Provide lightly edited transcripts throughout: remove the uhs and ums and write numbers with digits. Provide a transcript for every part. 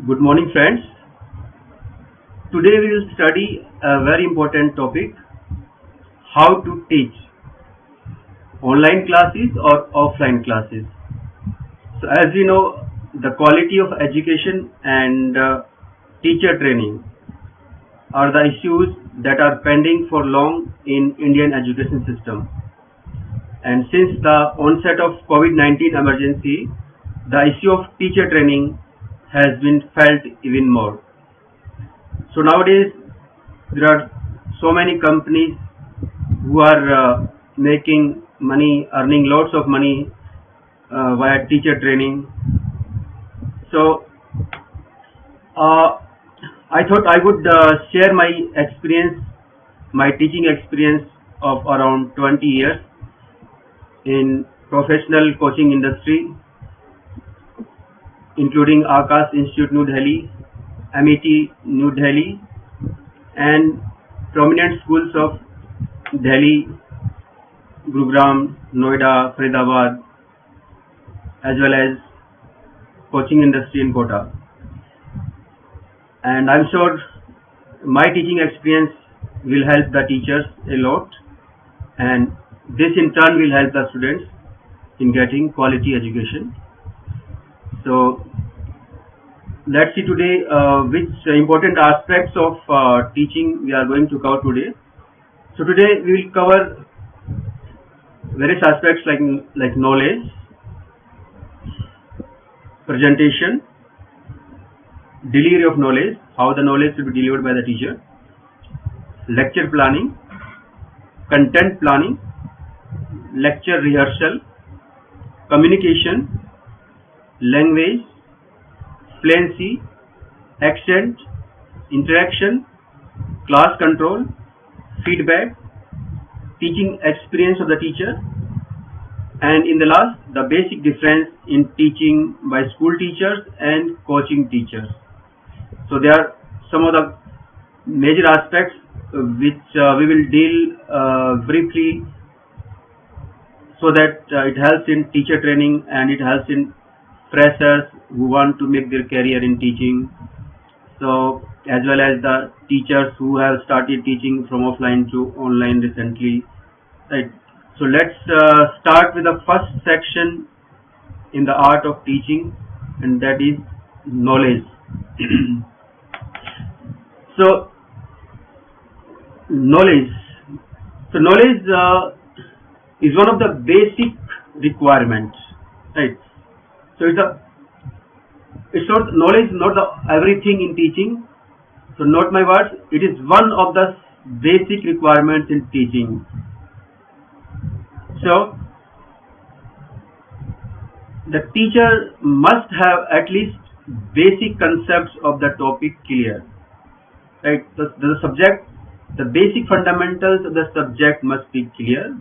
Good morning, friends. Today we will study a very important topic: how to teach online classes or offline classes. So, as we know, the quality of education and teacher training are the issues that are pending for long in Indian education system. And since the onset of COVID-19 emergency, the issue of teacher training has been felt even more. So nowadays there are so many companies who are making money, earning lots of money via teacher training. So I thought I would share my experience, my teaching experience of around 20 years in professional coaching industry, including Akash Institute New Delhi, MET New Delhi, and prominent schools of Delhi, Gurugram, Noida, Faridabad, as well as coaching industry in Kota. And I'm sure my teaching experience will help the teachers a lot, and this in turn will help the students in getting quality education. So let's see today which important aspects of teaching we are going to cover today. So today we will cover various aspects like knowledge, presentation, delivery of knowledge, how the knowledge should be delivered by the teacher, lecture planning, content planning, lecture rehearsal, communication, language, fluency, accent, interaction, class control, feedback, teaching experience of the teacher, and in the last, the basic difference in teaching by school teachers and coaching teachers. So there are some of the major aspects which we will deal briefly, so that it helps in teacher training and it helps in freshers who want to make their career in teaching, so as well as the teachers who have started teaching from offline to online recently, right? So let's start with the first section in the art of teaching, and that is knowledge. So knowledge is one of the basic requirements, right? So it's not knowledge, not the everything in teaching. So not my words. It is one of the basic requirements in teaching. So the teacher must have at least basic concepts of the topic clear, right? The subject, the basic fundamentals of the subject must be clear,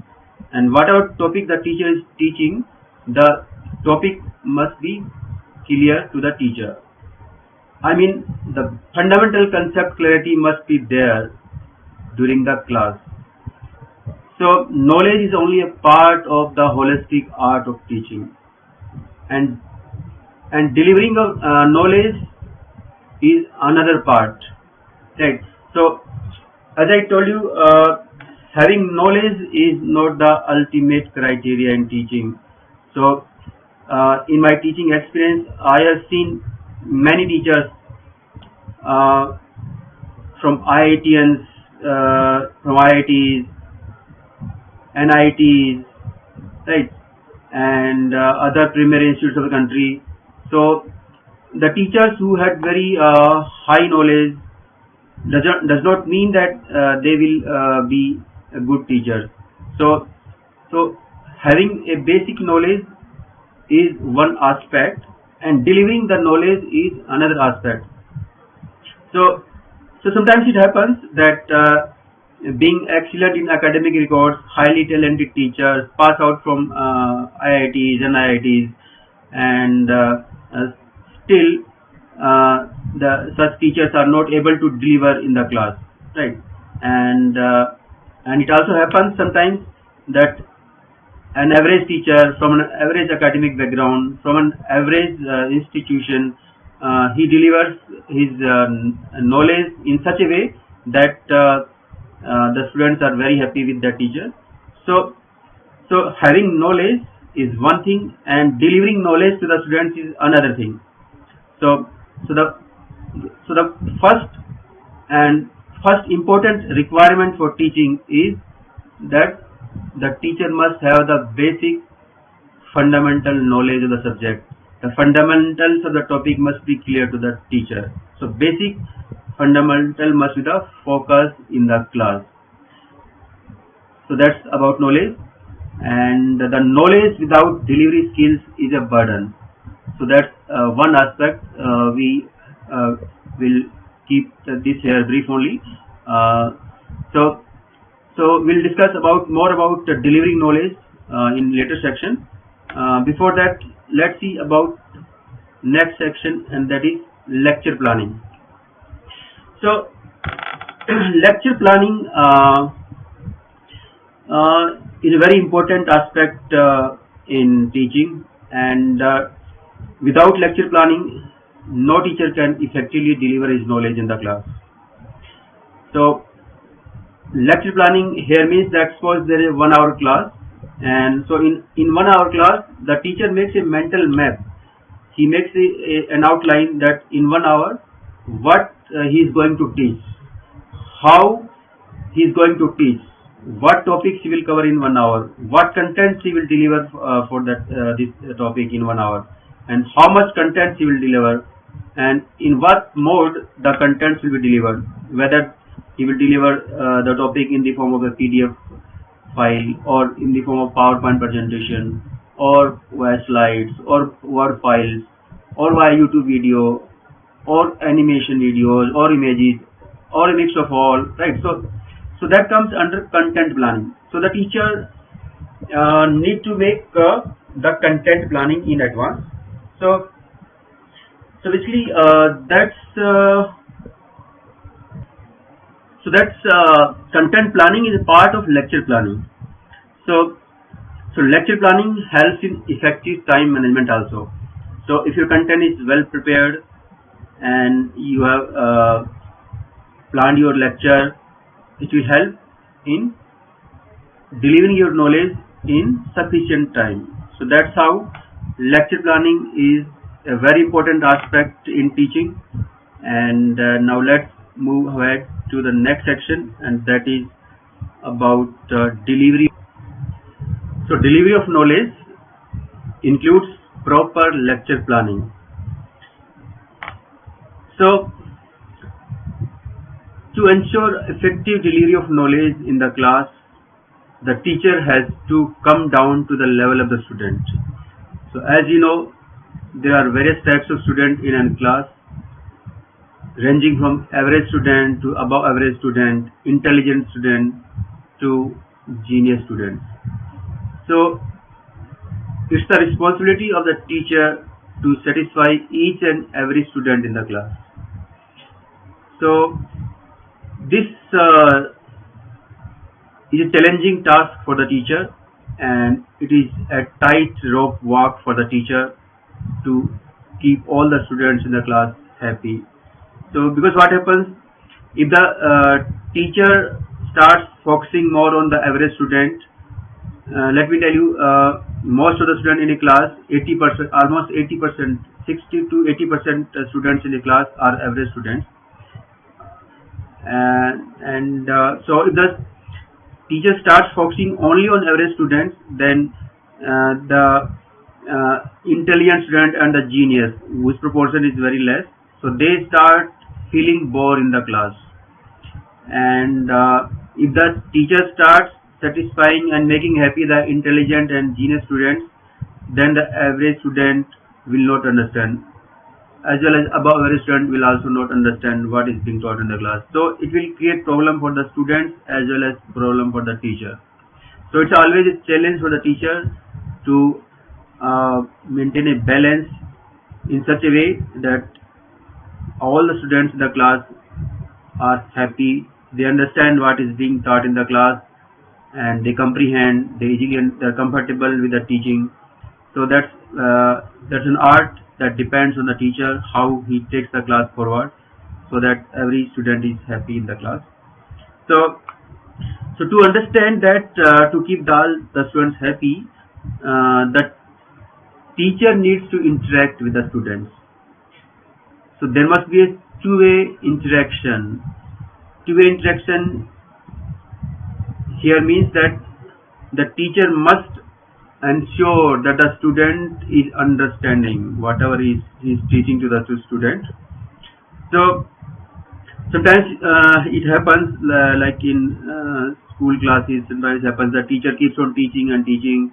and whatever topic the teacher is teaching, the topic must be clear to the teacher. I mean, the fundamental concept clarity must be there during the class. So knowledge is only a part of the holistic art of teaching, and delivering of knowledge is another part, right? So as I told you, having knowledge is not the ultimate criteria in teaching. So in my teaching experience, I have seen many teachers from IITians, from IITs, NITs, right, and other premier institutes of the country. So the teachers who had very high knowledge does not mean that they will be a good teacher. So having a basic knowledge is one aspect, and delivering the knowledge is another aspect. So sometimes it happens that being excellent in academic records, highly talented teachers pass out from IITs and IITs, and still such teachers are not able to deliver in the class, right? And it also happens sometimes that an average teacher from an average academic background, from an average institution, he delivers his knowledge in such a way that the students are very happy with the teacher. So having knowledge is one thing, and delivering knowledge to the students is another thing. So the first important requirement for teaching is that the teacher must have the basic fundamental knowledge of the subject. The fundamentals of the topic must be clear to the teacher. So basic fundamental must be the focus in the class. So that's about knowledge. And the knowledge without delivery skills is a burden. So that's one aspect. We will keep this here brief only. So we'll discuss more about delivering knowledge in later section. Before that, let's see about next section, and that is lecture planning. So lecture planning is a very important aspect in teaching, and without lecture planning, no teacher can effectively deliver his knowledge in the class. So lecture planning here means that suppose there is a 1 hour class, and so in 1 hour class the teacher makes a mental map. He makes an outline that in 1 hour what he is going to teach, how he is going to teach, what topics he will cover in 1 hour, what contents he will deliver for that this topic in 1 hour, and how much contents he will deliver, and in what mode the contents will be delivered, whether he will deliver the topic in the form of a PDF file, or in the form of PowerPoint presentation, or via slides, or Word files, or via YouTube video, or animation videos, or images, or a mix of all, right? So that comes under content planning. So the teacher need to make the content planning in advance. So basically that's content planning is a part of lecture planning. So lecture planning helps in effective time management also. So if your content is well prepared and you have planned your lecture, it will help in delivering your knowledge in sufficient time. So that's how lecture planning is a very important aspect in teaching. And now let's move ahead to the next section, and that is about delivery. So delivery of knowledge includes proper lecture planning. So to ensure effective delivery of knowledge in the class, the teacher has to come down to the level of the student. So as you know, there are various types of students in a class, ranging from average student to above average student, intelligent student to genius students. So it's the responsibility of the teacher to satisfy each and every student in the class. So this is a challenging task for the teacher, and it is a tightrope walk for the teacher to keep all the students in the class happy. So because what happens if the teacher starts focusing more on the average student, let me tell you, most of the students in a class, 80%, almost 80%, 60 to 80% students in the class are average students. So if the teacher starts focusing only on average students, then the intelligent student and the genius, whose proportion is very less, so they start feeling bored in the class. And if the teacher starts satisfying and making happy the intelligent and genius students, then the average student will not understand, as well as above average student will also not understand what is being taught in the class. So it will create problem for the students as well as problem for the teacher. So it's always a challenge for the teacher to maintain a balance in such a way that all the students in the class are happy, they understand what is being taught in the class, and they comprehend, they're comfortable with the teaching. So that's an art that depends on the teacher, how he takes the class forward, so that every student is happy in the class. So to understand that, to keep the students happy, the teacher needs to interact with the students. So there must be a two-way interaction. Two-way interaction here means that the teacher must ensure that the student is understanding whatever he is teaching to the student. So sometimes it happens like in school classes. Sometimes it happens the teacher keeps on teaching and teaching,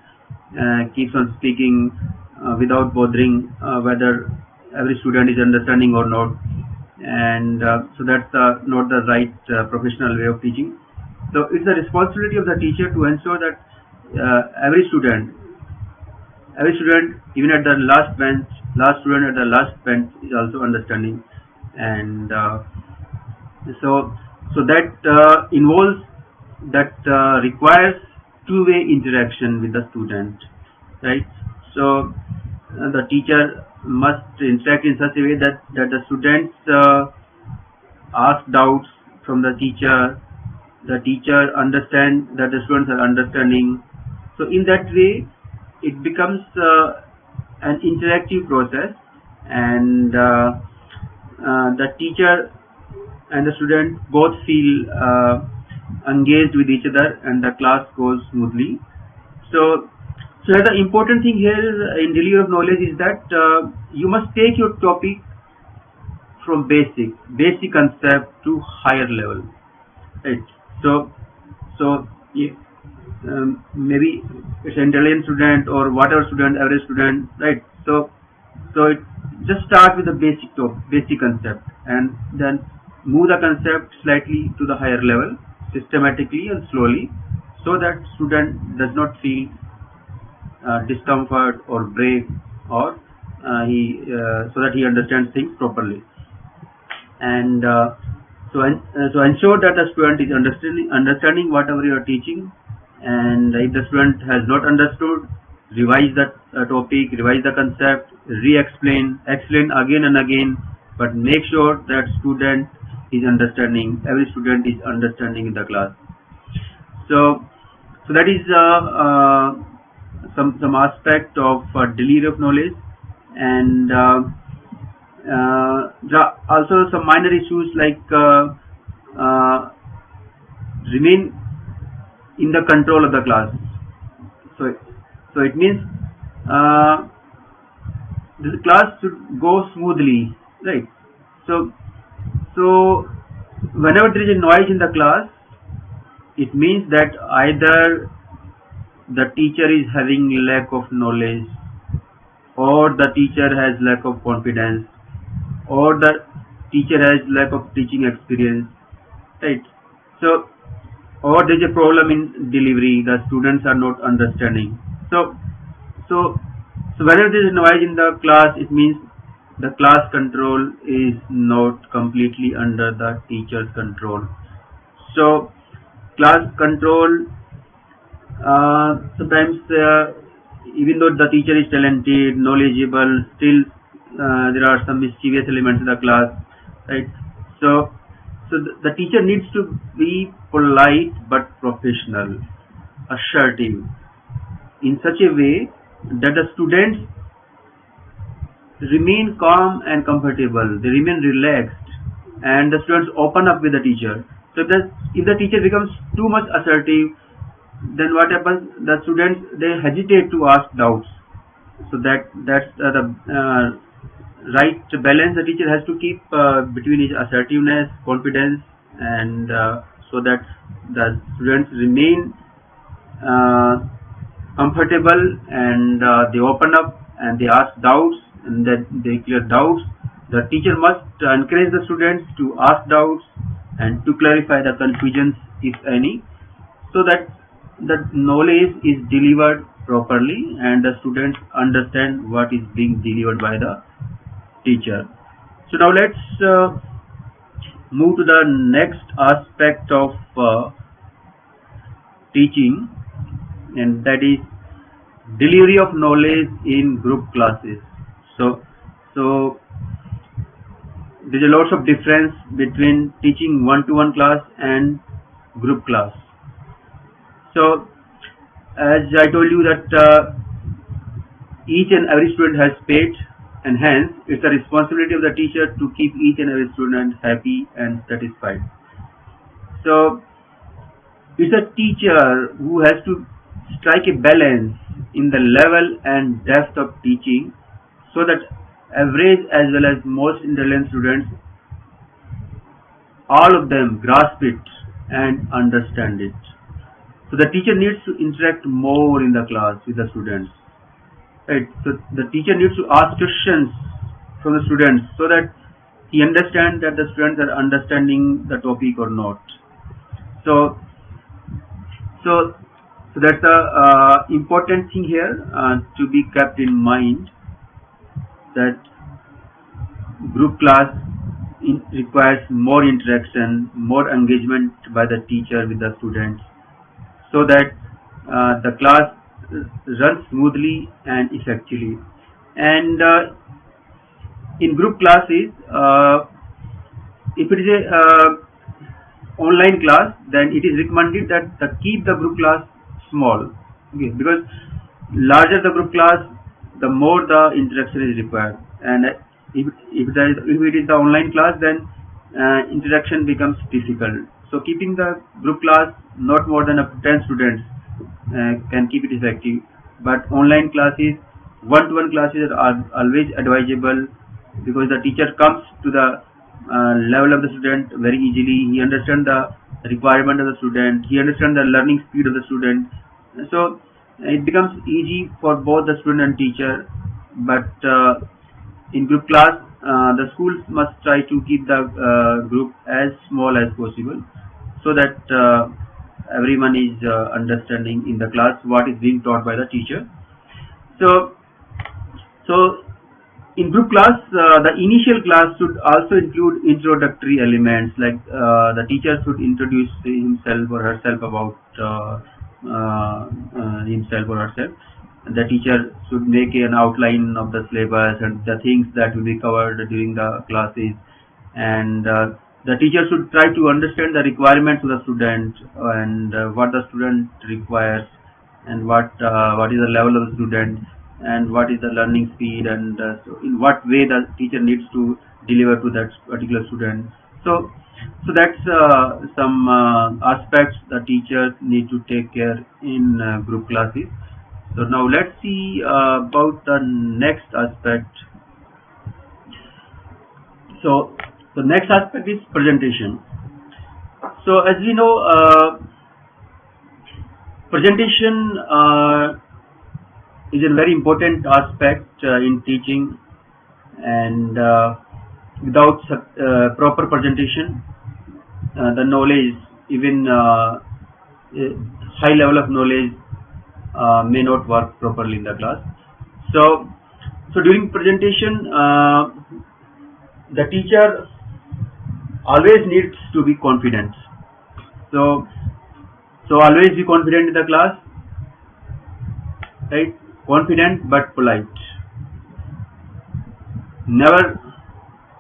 keeps on speaking without bothering whether every student is understanding or not, and so that's not the right professional way of teaching. So it's the responsibility of the teacher to ensure that every student, even at the last student at the last bench is also understanding, and so that involves, that requires two-way interaction with the student, right? So the teacher must interact in such a way that the students ask doubts from the teacher understand that the students are understanding. So in that way it becomes an interactive process, and the teacher and the student both feel engaged with each other, and the class goes smoothly. So the important thing here in delivery of knowledge is that you must take your topic from basic concept to higher level, right? So maybe it's an intelligent student or whatever student, average student, right? So it just start with the basic concept, and then move the concept slightly to the higher level, systematically and slowly, so that student does not feel discomfort or break, or so that he understands things properly. And so ensure that the student is understanding whatever you are teaching, and if the student has not understood, revise the topic, revise the concept, explain again and again, but make sure that student is understanding, every student is understanding in the class. So that is some aspect of delivery of knowledge, and there are also some minor issues like remain in the control of the class. So it means the class should go smoothly, right? So whenever there is a noise in the class, it means that either the teacher is having lack of knowledge, or the teacher has lack of confidence, or the teacher has lack of teaching experience, right? So, or there is a problem in delivery, the students are not understanding. So whenever there is noise in the class, it means the class control is not completely under the teacher's control. So class control, sometimes even though the teacher is talented, knowledgeable, still there are some mischievous elements in the class, right? So the teacher needs to be polite but professional, assertive, in such a way that the students remain calm and comfortable, they remain relaxed, and the students open up with the teacher. So if the teacher becomes too much assertive, then what happens? The students, they hesitate to ask doubts. So that's the right balance the teacher has to keep between his assertiveness, confidence, and so that the students remain comfortable, and they open up and they ask doubts, and that they clear doubts. The teacher must encourage the students to ask doubts and to clarify the confusions, if any, so that the knowledge is delivered properly and the students understand what is being delivered by the teacher. So now let's move to the next aspect of teaching, and that is delivery of knowledge in group classes. So So there is a lots of difference between teaching one-to-one class and group class. So as I told you that each and every student has paid, and hence it's the responsibility of the teacher to keep each and every student happy and satisfied. So it's a teacher who has to strike a balance in the level and depth of teaching so that average as well as most intelligent students, all of them grasp it and understand it. So the teacher needs to interact more in the class with the students. Right. So the teacher needs to ask questions from the students so that he understands that the students are understanding the topic or not. So that's the important thing here to be kept in mind, that group class requires more interaction, more engagement by the teacher with the students, so that the class runs smoothly and effectively. And in group classes, if it is a online class, then it is recommended that keep the group class small, okay, because larger the group class, the more the interaction is required. And if it is the online class, then interaction becomes difficult. So keeping the group class not more than up to 10 students can keep it effective. But online classes, one-to-one classes are always advisable, because the teacher comes to the level of the student very easily. He understands the requirement of the student, he understands the learning speed of the student, so it becomes easy for both the student and teacher. But in group class, the schools must try to keep the group as small as possible, so that everyone is understanding in the class what is being taught by the teacher. So in group class, the initial class should also include introductory elements, like the teacher should introduce himself or herself about himself or herself. The teacher should make an outline of the syllabus and the things that will be covered during the classes, and the teacher should try to understand the requirements of the student and what the student requires, and what is the level of the student, and what is the learning speed, and so in what way the teacher needs to deliver to that particular student. So that's some aspects the teachers need to take care in group classes. So now let's see about the next aspect. So the next aspect is presentation. So as we know, presentation is a very important aspect in teaching, and without proper presentation, the knowledge, even high level of knowledge, may not work properly in the class. So during presentation, the teacher always needs to be confident. So always be confident in the class, right? Confident but polite. Never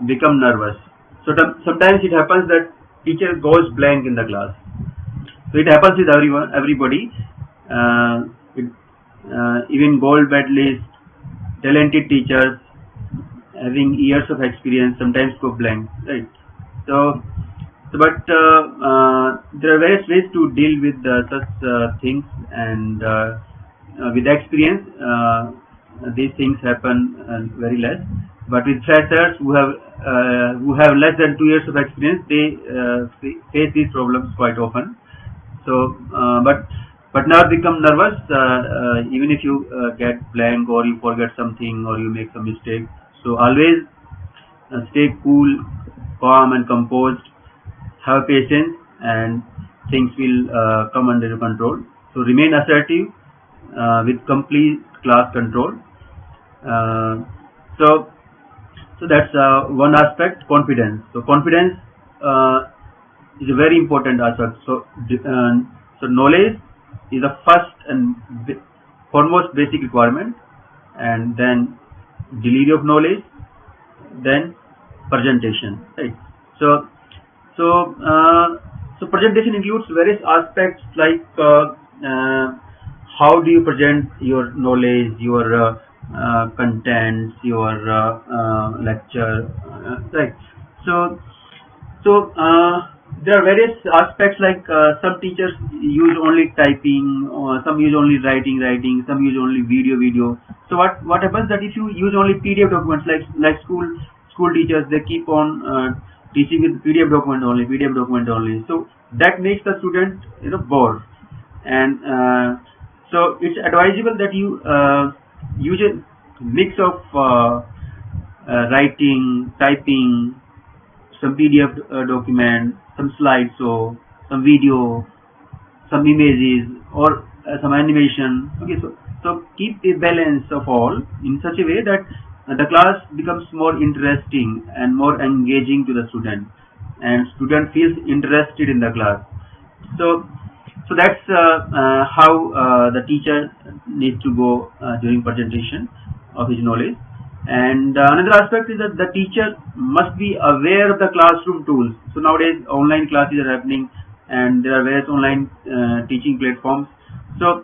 become nervous. So sometimes it happens that teacher goes blank in the class. So it happens with everybody. Even gold medalists, talented teachers having years of experience sometimes go blank, right? But there are various ways to deal with such things, and with experience, these things happen very less. But with freshers who have less than 2 years of experience, they face these problems quite often. So, but never become nervous, even if you get blank or you forget something or you make some mistake. So always stay cool, calm and composed, have patience, and things will come under your control. So remain assertive with complete class control. So that's one aspect, confidence. So confidence is a very important aspect. So knowledge is the first and foremost basic requirement, and then delivery of knowledge, then presentation, right? So so presentation includes various aspects like how do you present your knowledge, your contents, your lecture, right? So there are various aspects like some teachers use only typing, or some use only writing, some use only video. So what happens that if you use only PDF documents, like school teachers, they keep on teaching with PDF document only. So that makes the student bored, and so it's advisable that you use a mix of writing, typing, some PDF document, some slideshow, some video, some images, or some animation. Okay, so keep a balance of all in such a way that the class becomes more interesting and more engaging to the student, and student feels interested in the class. So that's how the teacher needs to go during presentation of his knowledge. And another aspect is that the teacher must be aware of the classroom tools. So nowadays online classes are happening, and there are various online teaching platforms. So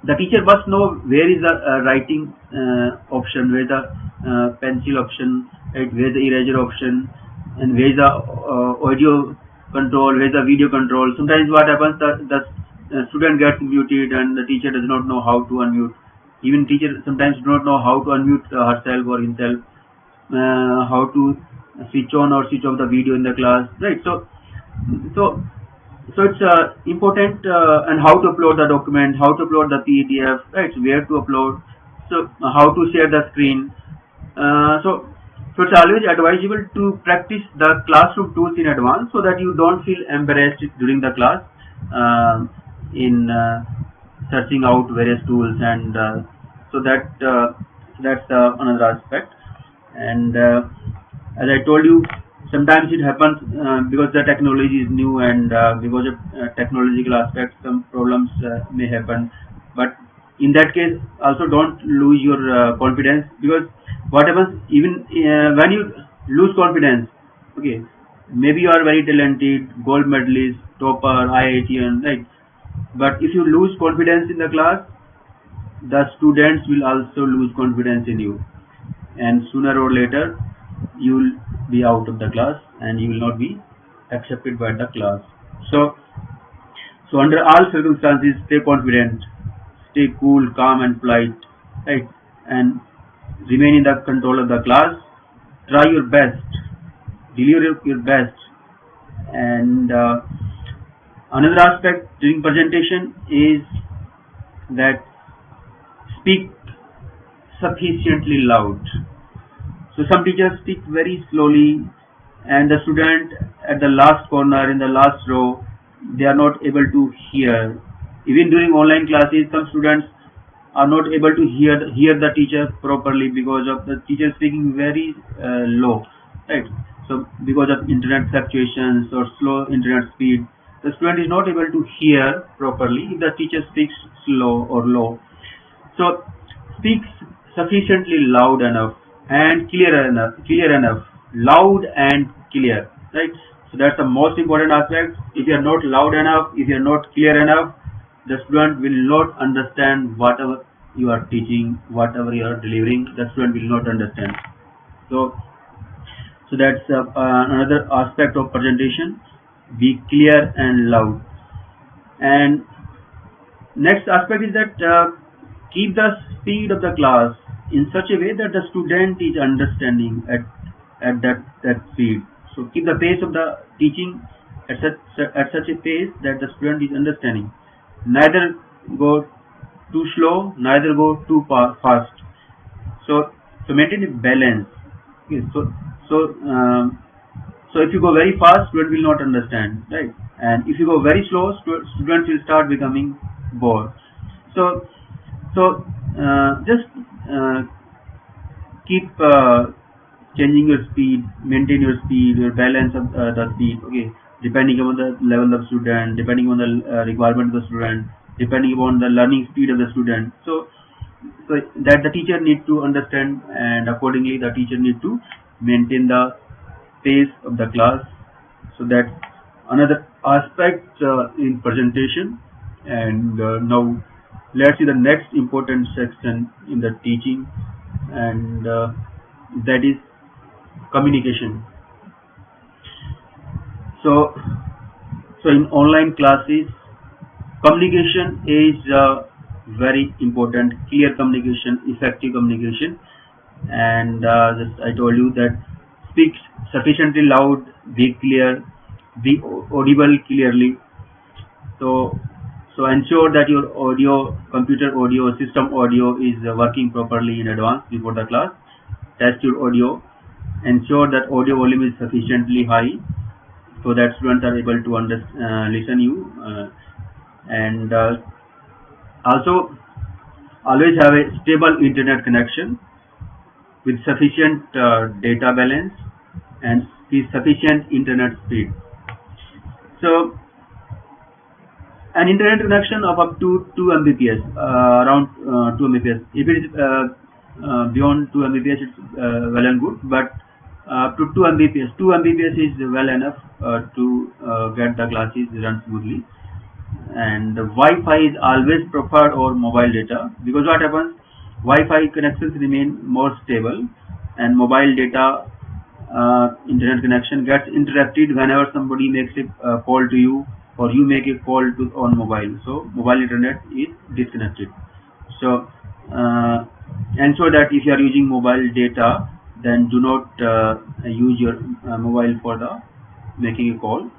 the teacher must know where is the writing option, where is the pencil option, right? Where is the eraser option, and where is the audio control, where is the video control. Sometimes what happens, the student gets muted and the teacher does not know how to unmute. Even teacher sometimes do not know how to unmute herself or himself, how to switch on or switch off the video in the class, right? So it's important, and how to upload the document, how to upload the PDF, right? So where to upload, so how to share the screen. So it's always advisable to practice the classroom tools in advance so that you don't feel embarrassed during the class in searching out various tools, and so that's another aspect. And as I told you, sometimes it happens because the technology is new, and because of technological aspects, some problems may happen. But in that case, also don't lose your confidence, because what happens, even when you lose confidence, okay, maybe you are very talented, gold medalist, topper, IITian, right? But if you lose confidence in the class, the students will also lose confidence in you, and sooner or later you will be out of the class and you will not be accepted by the class. So under all circumstances, stay confident, stay cool, calm and polite, right? And remain in the control of the class. Try your best, deliver your best. And another aspect during presentation is that speak sufficiently loud. So some teachers speak very slowly, and the student at the last corner, in the last row, they are not able to hear. Even during online classes, some students are not able to hear the teacher properly because of the teacher speaking very low, right? So because of internet fluctuations or slow internet speed, the student is not able to hear properly if the teacher speaks slow or low. So speak sufficiently loud enough and clear enough, loud and clear, right? So that's the most important aspect. If you are not loud enough, if you are not clear enough, the student will not understand whatever you are teaching, whatever you are delivering. The student will not understand. So that's another aspect of presentation. Be clear and loud. And next aspect is that keep the speed of the class in such a way that the student is understanding at that speed. So keep the pace of the teaching at such a pace that the student is understanding. Neither go too slow, neither go too fast. So maintain a balance. Okay, so if you go very fast, student will not understand, right? And if you go very slow, students will start becoming bored. So just keep changing your speed, maintain your speed, your balance of the speed, okay, depending upon the level of student, depending on the requirement of the student, depending upon the learning speed of the student. So that the teacher need to understand, and accordingly the teacher need to maintain the pace of the class. So that's another aspect in presentation. And now let's see the next important section in the teaching, and that is communication. So in online classes, communication is very important. Clear communication, effective communication, and just I told you that speak sufficiently loud, be clear, be audible clearly. So ensure that your audio, computer audio, system audio is working properly in advance before the class. Test your audio. Ensure that audio volume is sufficiently high so that students are able to listen you. And also always have a stable internet connection with sufficient data balance and sufficient internet speed. So an internet connection of up to 2 Mbps, around 2 Mbps. If it is beyond 2 Mbps, it's well and good, but up to 2 Mbps. 2 Mbps is well enough to get the classes run smoothly. And Wi-Fi is always preferred over mobile data, because what happens, Wi-Fi connections remain more stable, and mobile data internet connection gets interrupted whenever somebody makes a call to you, or you make a call to on mobile. So mobile internet is disconnected. So ensure that if you are using mobile data, then do not use your mobile for the making a call,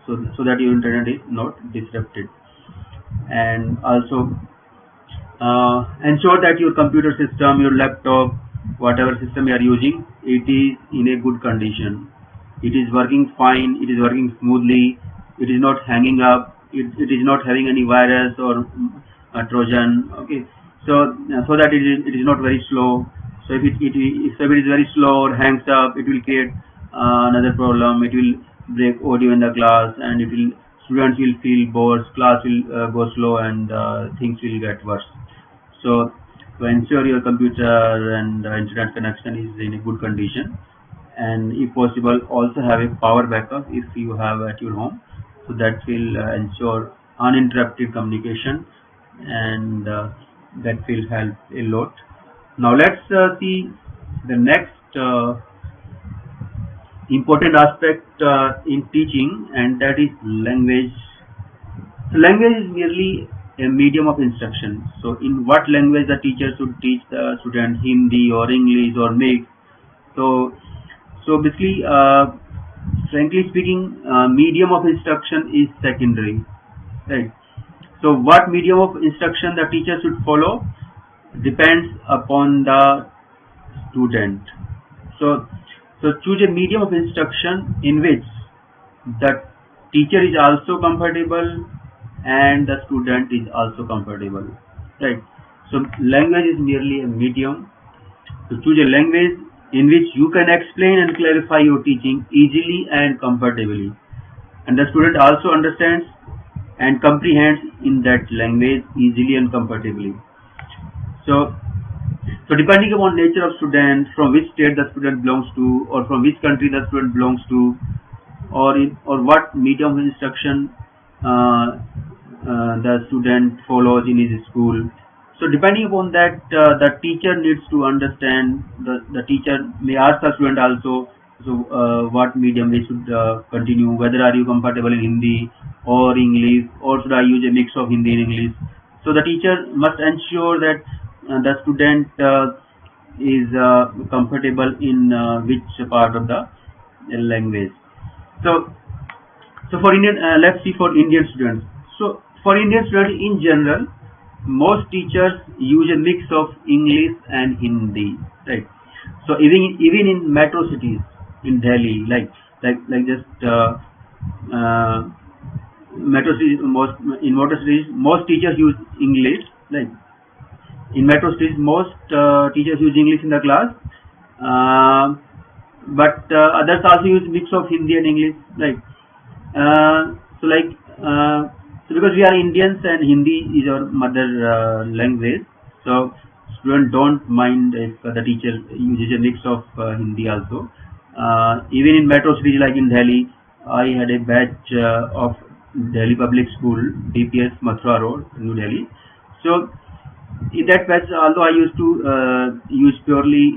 so that your internet is not disrupted. And also ensure that your computer system, your laptop, whatever system you are using, it is in a good condition. It is working fine, it is working smoothly, it is not hanging up, it is not having any virus or Trojan. Okay, so that it is not very slow. So if it is very slow or hangs up, it will create another problem. It will break audio in the class, and students will feel bored, class will go slow, and things will get worse. So ensure your computer and internet connection is in a good condition, and if possible also have a power backup if you have at your home, so that will ensure uninterrupted communication, and that will help a lot. Now let's see the next important aspect in teaching, and that is language. So language is merely a medium of instruction. So in what language the teacher should teach the student, Hindi or English or mix. So basically, frankly speaking, medium of instruction is secondary, right? So what medium of instruction the teacher should follow depends upon the student. So choose a medium of instruction in which the teacher is also comfortable and the student is also comfortable, right? So language is merely a medium. So choose a language in which you can explain and clarify your teaching easily and comfortably, and the student also understands and comprehends in that language easily and comfortably. So depending upon nature of student, from which state the student belongs to, or from which country the student belongs to, or what medium of instruction the student follows in his school. So depending upon that, the teacher needs to understand. The teacher may ask the student also, so what medium they should continue, whether are you comfortable in Hindi or English, or should I use a mix of Hindi and English. So the teacher must ensure that the student is comfortable in which part of the language. So for Indian, let's see for Indian students. So for Indian students in general, most teachers use a mix of English and Hindi, right? So even in metro cities in Delhi, like just metro cities, most teachers use English, like in metro cities most teachers use English in the class, but others also use mix of Hindi and English, right? So because we are Indians and Hindi is our mother language, so students don't mind if the teacher uses a mix of Hindi also. Even in metro cities like in Delhi, I had a batch of Delhi Public School, DPS Mathura Road, New Delhi. So in that batch, although I used to use purely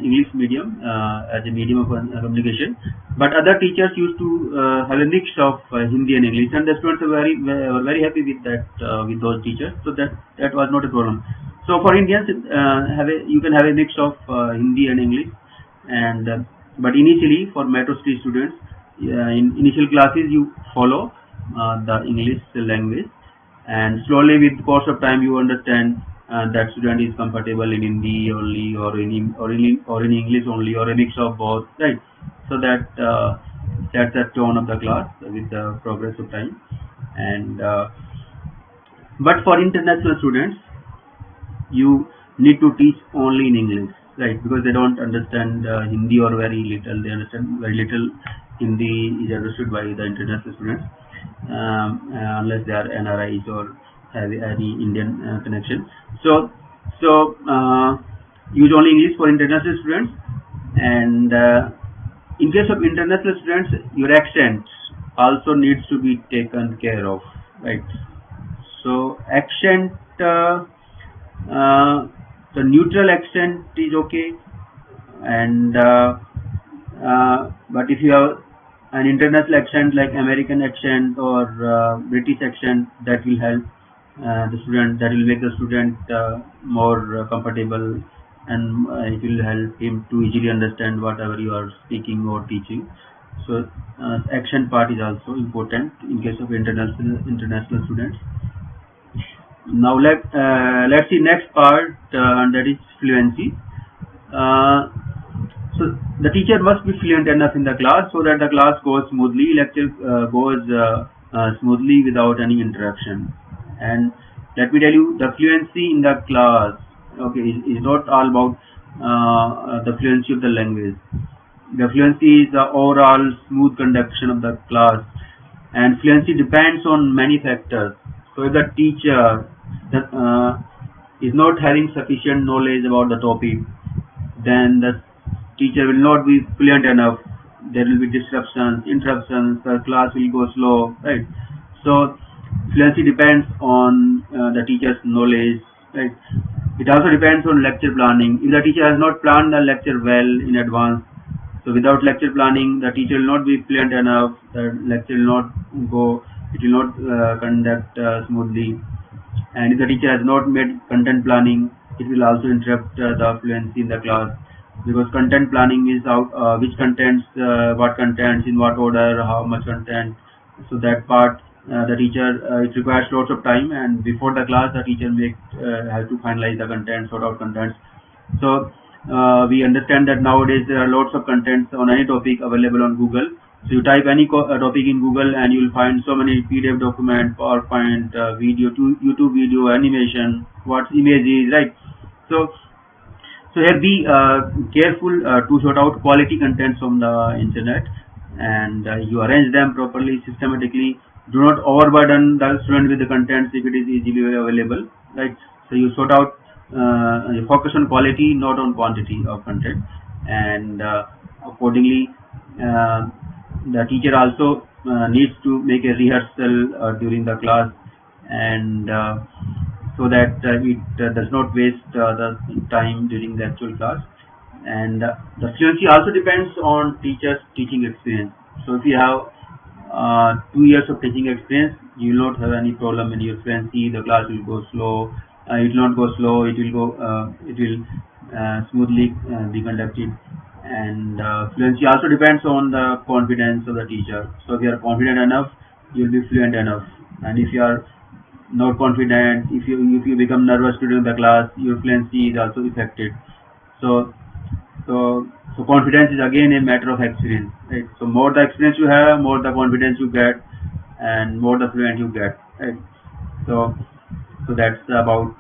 English medium as a medium of communication, but other teachers used to have a mix of Hindi and English, and the students were very happy with that with those teachers. So that was not a problem. So for Indians, you can have a mix of Hindi and English, and but initially for metro city students, in initial classes you follow the English language, and slowly with the course of time you understand that student is comfortable in Hindi only, or in English only, or a mix of both, right? So that that's the tone of the class with the progress of time. And but for international students, you need to teach only in English, right? Because they don't understand Hindi, or very little. They understand very little. Hindi is understood by the international students, unless they are NRIs or have any Indian connection. So use only English for international students. And in case of international students, your accent also needs to be taken care of, right? So accent, the neutral accent is okay, and but if you have an international accent like American accent or British accent, that will help the student. That will make the student more comfortable, and it will help him to easily understand whatever you are speaking or teaching. So accent part is also important in case of international students. Now let's see next part, and that is fluency. So the teacher must be fluent enough in the class so that the class goes smoothly, lecture goes smoothly without any interruption. And let me tell you, the fluency in the class, okay, is not all about the fluency of the language. The fluency is the overall smooth conduction of the class, and fluency depends on many factors. So if the teacher is not having sufficient knowledge about the topic, then the teacher will not be fluent enough. There will be disruptions, interruptions, the class will go slow, right? So fluency depends on the teacher's knowledge, right? It also depends on lecture planning. If the teacher has not planned the lecture well in advance, so without lecture planning, the teacher will not be fluent enough, the lecture will not go, it will not conduct smoothly. And if the teacher has not made content planning, it will also interrupt the fluency in the class, because content planning is out which contents, what contents, in what order, how much content. So that part, the teacher, it requires lots of time, and before the class the teacher has to finalize the contents, sort out contents. So we understand that nowadays there are lots of contents on any topic available on Google. So you type any topic in Google and you will find so many PDF document, PowerPoint, video, YouTube video, animation, what images, right? So here be careful to sort out quality contents from the internet, and you arrange them properly, systematically. Do not overburden the student with the contents if it is easily available, right? So you sort out, you focus on quality, not on quantity of content, and accordingly, the teacher also needs to make a rehearsal during the class, and so that it does not waste the time during the actual class. And the fluency also depends on teacher's teaching experience. So if you have 2 years of teaching experience, you will not have any problem in your fluency. The class will go slow. It will not go slow. It will go. It will smoothly be conducted. And fluency also depends on the confidence of the teacher. So if you are confident enough, you will be fluent enough. And if you are not confident, if you become nervous during the class, your fluency is also affected. So confidence is again a matter of experience, right? So more the experience you have, more the confidence you get, and more the fluent you get, right? So that's about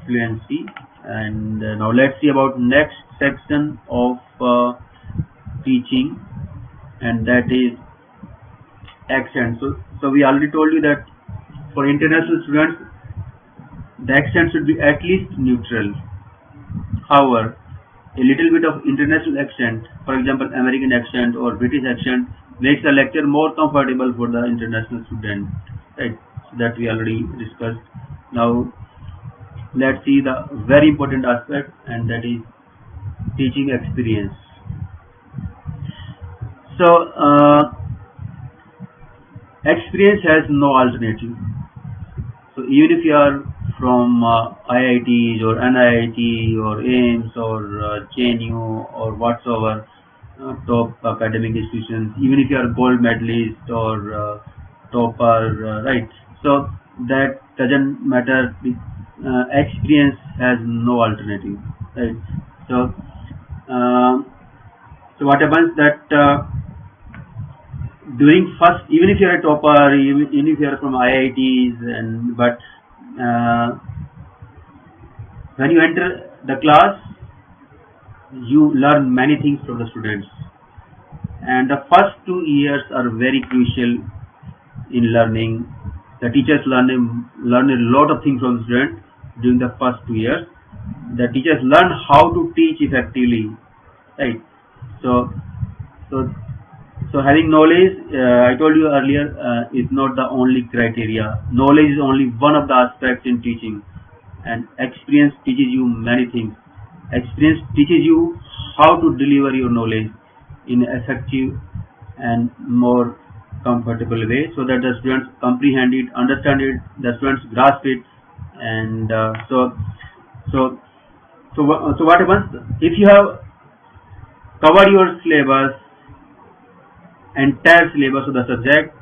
fluency. And now let's see about next section of teaching, and that is accent. So we already told you that for international students, the accent should be at least neutral, However, a little bit of international accent, for example, American accent or British accent, makes the lecture more comfortable for the international student. Right? So that we already discussed. Now, let's see the very important aspect, and that is teaching experience. So, experience has no alternative. So even if you are from IITs or NIIT or AIMS or JNU or whatsoever top academic institutions, even if you are gold medalist or topper, right? So that doesn't matter. Experience has no alternative, right? So, uh, so what happens that during first, even if you are a topper, even if you are from IITs, and but uh, when you enter the class, you learn many things from the students, and the first 2 years are very crucial in learning. The teachers learn a lot of things from the students during the first 2 years. The teachers learn how to teach effectively, right? So, so So having knowledge, I told you earlier, is not the only criteria. Knowledge is only one of the aspects in teaching, and experience teaches you many things. Experience teaches you how to deliver your knowledge in an effective and more comfortable way, so that the students comprehend it, understand it, the students grasp it, and so so what happens if you have covered your syllabus, entire syllabus of the subject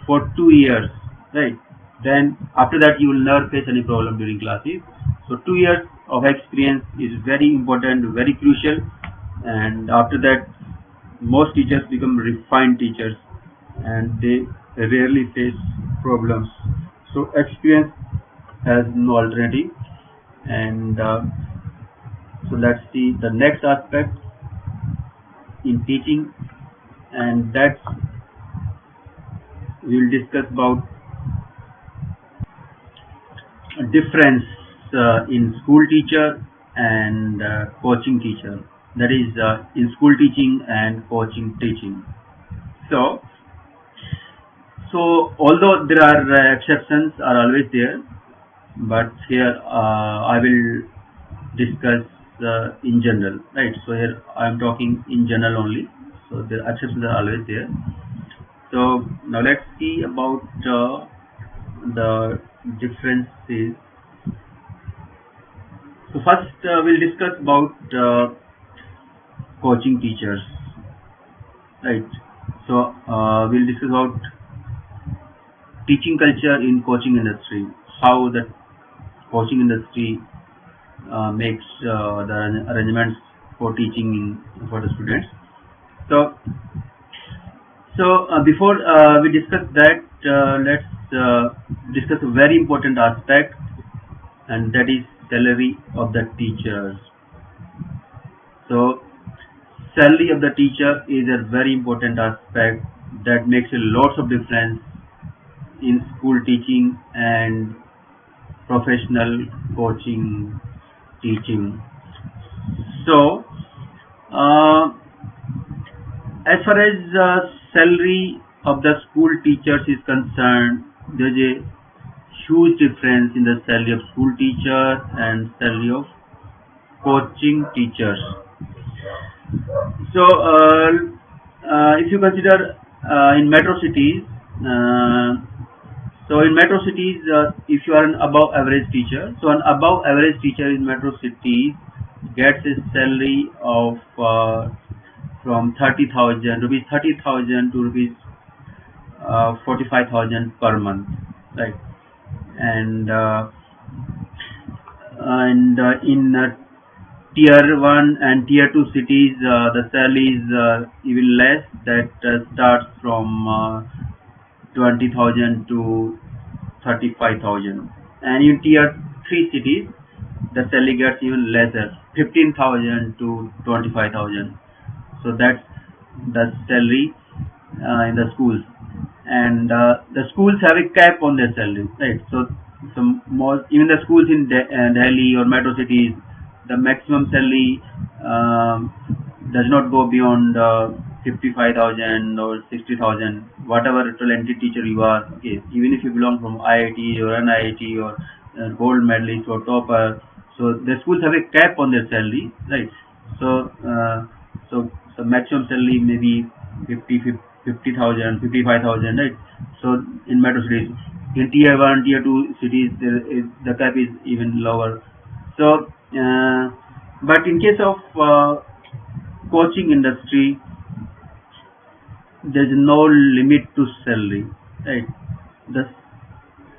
for 2 years, right? Then after that you will never face any problem during classes. So 2 years of experience is very important, very crucial, and after that most teachers become refined teachers and they rarely face problems. So experience has no alternative, and so let's see the next aspect in teaching, and that's we will discuss about a difference in school teacher and coaching teacher. That is in school teaching and coaching teaching. So, although there are exceptions are always there, but here I will discuss in general, right? So here I am talking in general only. So the exceptions are always there. So now let's see about the differences. So first we'll discuss about coaching teachers, right? So we'll discuss about teaching culture in coaching industry, how the coaching industry makes the arrangements for teaching for the students. So before we discuss that, let's discuss a very important aspect, and that is salary of the teachers. So salary of the teacher is a very important aspect that makes a lot of difference in school teaching and professional coaching teaching. So as far as salary of the school teachers is concerned, there's a huge difference in the salary of school teachers and salary of coaching teachers. So if you consider in metro cities, so in metro cities, if you are an above average teacher, so an above average teacher in metro cities gets a salary of from 30,000 rupees, 30,000 to rupees 45,000 per month, right? And in tier 1 and tier 2 cities, the salary is even less, that starts from 20,000 to 35,000, and in tier 3 cities the salary gets even lesser, 15,000 to 25,000. So that's the salary in the schools, and the schools have a cap on their salary, right? So even the schools in Delhi or metro cities, the maximum salary does not go beyond 55,000 or 60,000, whatever talented teacher you are. Okay, even if you belong from IIT or NIIT or gold medalist or topper, so the schools have a cap on their salary, right? So so maximum salary may be 50,000, 55,000, right? So in metro cities, in tier 1, tier 2 cities, the cap is even lower. So but in case of coaching industry, there is no limit to salary, right? The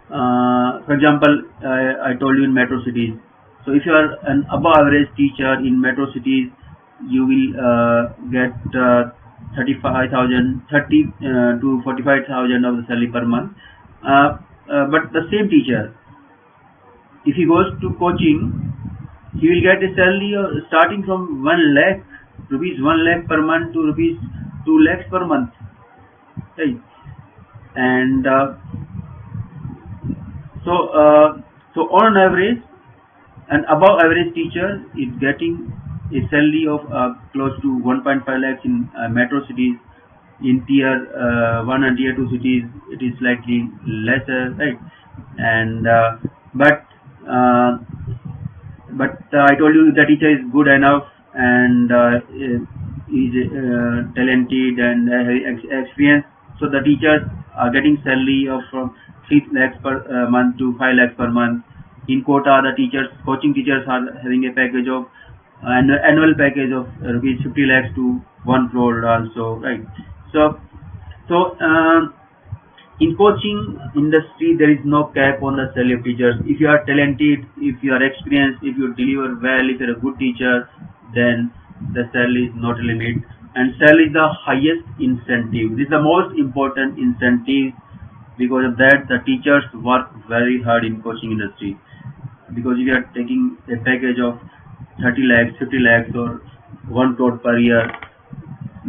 For example, I told you in metro cities. So if you are an above average teacher in metro cities, you will get 35,000, 30 to 45,000 of the salary per month. But the same teacher, if he goes to coaching, he will get a salary starting from 1 lakh rupees, 1 lakh per month to rupees 2 lakhs per month, right? And so on average, an above average teacher is getting a salary of close to 1.5 lakhs in metro cities. In tier 1 and tier 2 cities, it is slightly lesser, right? And but I told you the teacher is good enough and is talented and experienced. So the teachers are getting salary of from 3 lakhs per month to 5 lakhs per month. In quota, the coaching teachers are having a package of annual package of rupees 50 lakhs to 1 crore also, right? So in coaching industry, there is no cap on the salary of teachers. If you are talented, if you are experienced, if you deliver well, if you are a good teacher, then the salary is not a limit. And salary is the highest incentive. This is the most important incentive. Because of that, the teachers work very hard in coaching industry. Because if you are taking a package of 30 lakhs, 50 lakhs or 1 crore per year,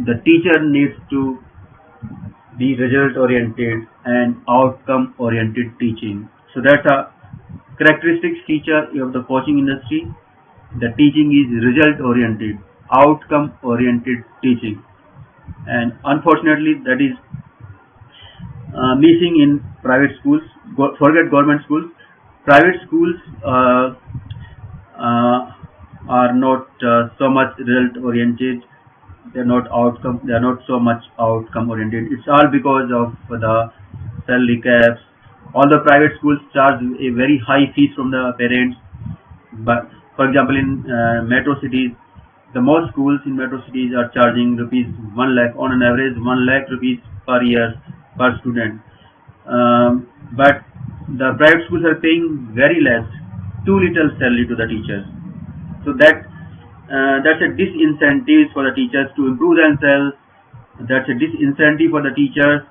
the teacher needs to be result oriented and outcome oriented teaching. So that's a characteristic feature of the coaching industry. The teaching is result oriented, outcome oriented teaching, and unfortunately that is missing in private schools. Forget government schools. Private schools are not so much result oriented. They are not so much outcome oriented. It's all because of the salary caps. All the private schools charge a very high fees from the parents. But for example, in metro cities, the most schools in metro cities are charging rupees 1 lakh on an average, 1 lakh rupees per year per student. But the private schools are paying very less, too little salary to the teachers. So that's a disincentive for the teachers to improve themselves. That's a disincentive for the teachers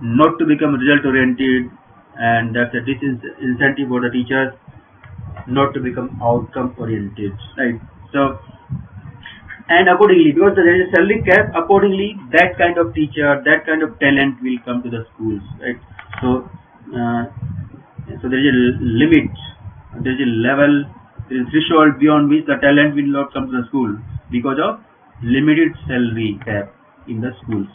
not to become result oriented, and that's a disincentive for the teachers not to become outcome oriented, right? So, and accordingly, because there is a salary cap, accordingly that kind of teacher, that kind of talent will come to the schools, right? So there is a limit, there is a level, there is a threshold beyond which the talent will not come to the school because of limited salary cap in the schools.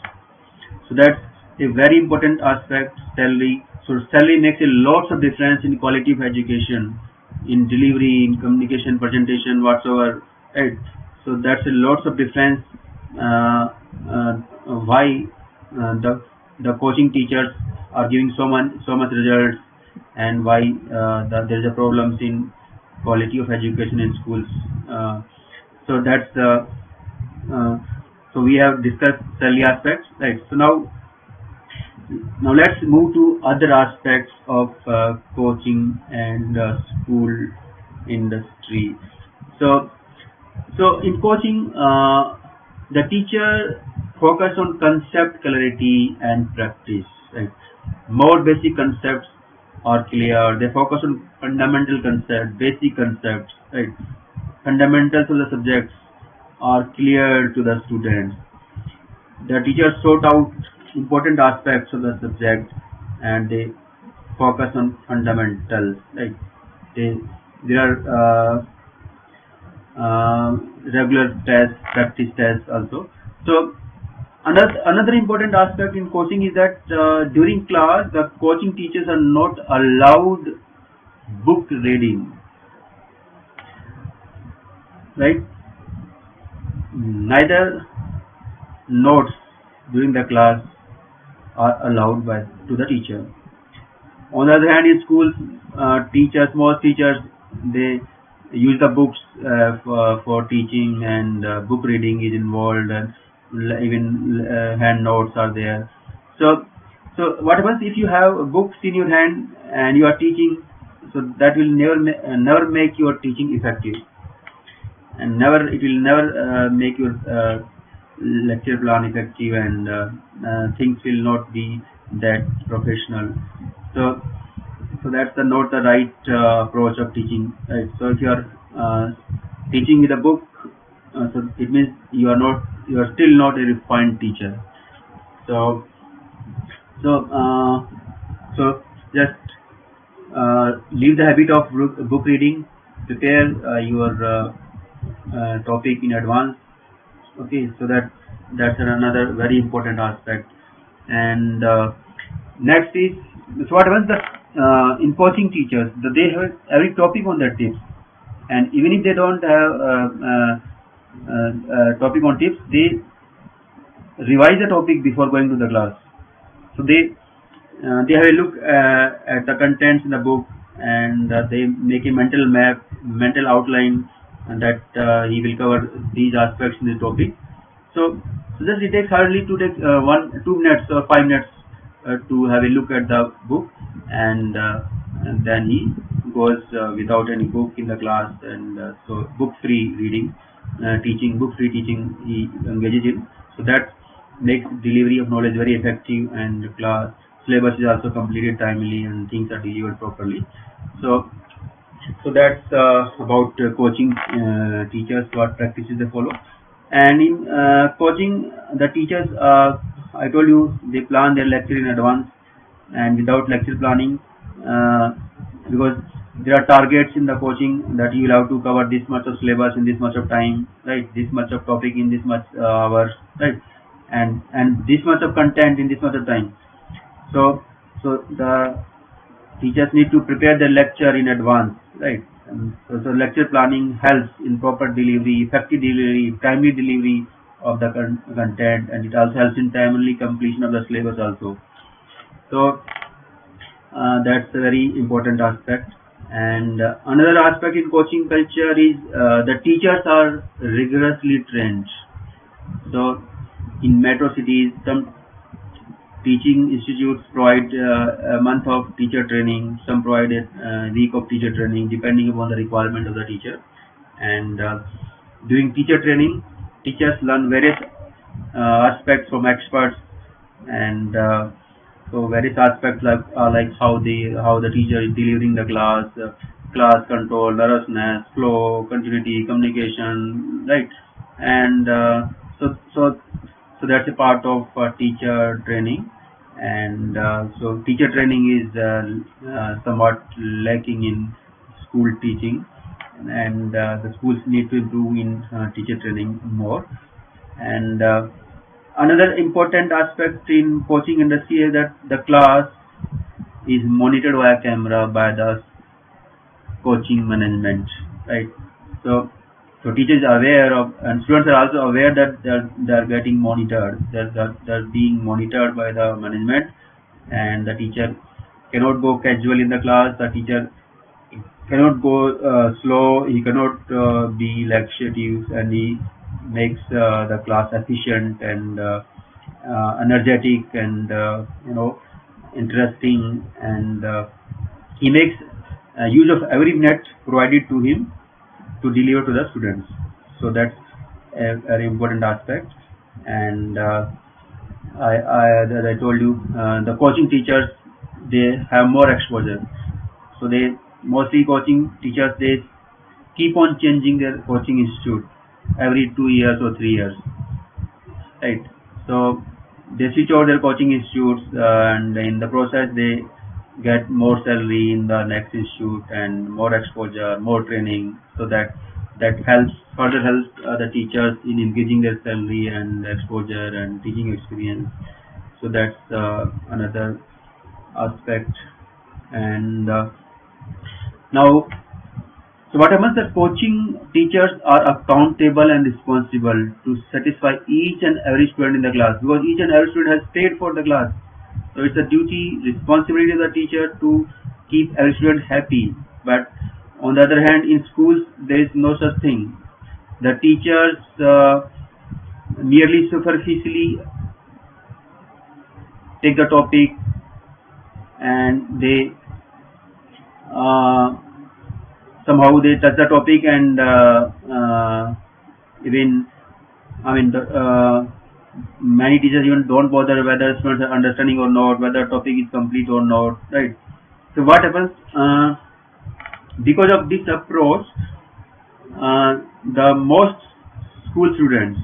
So that's a very important aspect, salary. So salary makes a lots of difference in quality of education, in delivery, in communication, presentation, whatsoever, right? So that's a lots of difference. Why the coaching teachers are giving so much results, and why there is a problems in quality of education in schools. So that's so we have discussed salary aspects, right? So now let's move to other aspects of coaching and school industry. So in coaching, the teacher focus on concept clarity and practice, right? More basic concepts are clear. They focus on fundamental concepts, basic concepts, right? Fundamentals of the subjects are clear to the students. The teachers sort out important aspects of the subject and they focus on fundamentals, right? There are regular tests, practice tests also. So another important aspect in coaching is that during class the coaching teachers are not allowed book reading, right? Neither notes during the class are allowed to the teacher. On the other hand, in schools, most teachers, they use the books for teaching, and book reading is involved, and even hand notes are there. So what happens if you have books in your hand and you are teaching? So that will never make your teaching effective, and it will never make your lecture plan effective, and things will not be that professional. So that's not the right approach of teaching, right? So if you are teaching with a book, so it means you are still not a refined teacher. So just leave the habit of book reading. Prepare your topic in advance. Okay, so that's another very important aspect. And next is, so what happens in coaching teachers, they have every topic on their tips, and even if they don't have topic on tips, they revise the topic before going to the class. So they have a look at the contents in the book, and they make a mental outline, and that he will cover these aspects in the topic. So just it takes hardly to take 2 minutes or 5 minutes to have a look at the book, and then he goes without any book in the class, and so book-free reading, book-free teaching he engages in. So that makes delivery of knowledge very effective, and class syllabus is also completed timely, and things are delivered properly. So that's about coaching teachers, what practices they follow. And in coaching, the teachers, I told you, they plan their lecture in advance, and without lecture planning, because there are targets in the coaching that you will have to cover this much of syllabus in this much of time, right? This much of topic in this much hours, right? And this much of content in this much of time. So the teachers need to prepare their lecture in advance, right? So lecture planning helps in proper delivery, effective delivery, timely delivery of the content, and it also helps in timely completion of the syllabus also. So that's a very important aspect. And another aspect in coaching culture is the teachers are rigorously trained. So in metro cities, some teaching institutes provide a month of teacher training, some provide a week of teacher training, depending upon the requirement of the teacher. And during teacher training, teachers learn various aspects from experts, and so various aspects like how the teacher is delivering the class control, nervousness, flow, continuity, communication, right? And so that's a part of teacher training. And so teacher training is somewhat lacking in school teaching, and the schools need to improve in teacher training more. And another important aspect in coaching industry is that the class is monitored via camera by the coaching management, right? So teachers are aware of, and students are also aware that they're getting monitored. They're being monitored by the management, and the teacher cannot go casual in the class. The teacher cannot go slow. He cannot be laxative, and he makes the class efficient and energetic, and interesting, and he makes use of every minute provided to him to deliver to the students. So that's a very important aspect. And as I told you, the coaching teachers, they have more exposure. So mostly coaching teachers, they keep on changing their coaching institute every 2 years or 3 years, right? So they switch over their coaching institutes, and in the process they get more salary in the next institute, and more exposure, more training, so that that further helps the teachers in increasing their salary and exposure and teaching experience. So that's another aspect. And now, so what happens that coaching teachers are accountable and responsible to satisfy each and every student in the class, because each and every student has paid for the class. So it's a duty, responsibility of the teacher to keep every student happy. But on the other hand, in schools there is no such thing. The teachers merely superficially take the topic and they somehow they touch the topic, and even many teachers even don't bother whether students are understanding or not, whether the topic is complete or not, right? So what happens because of this approach, the most school students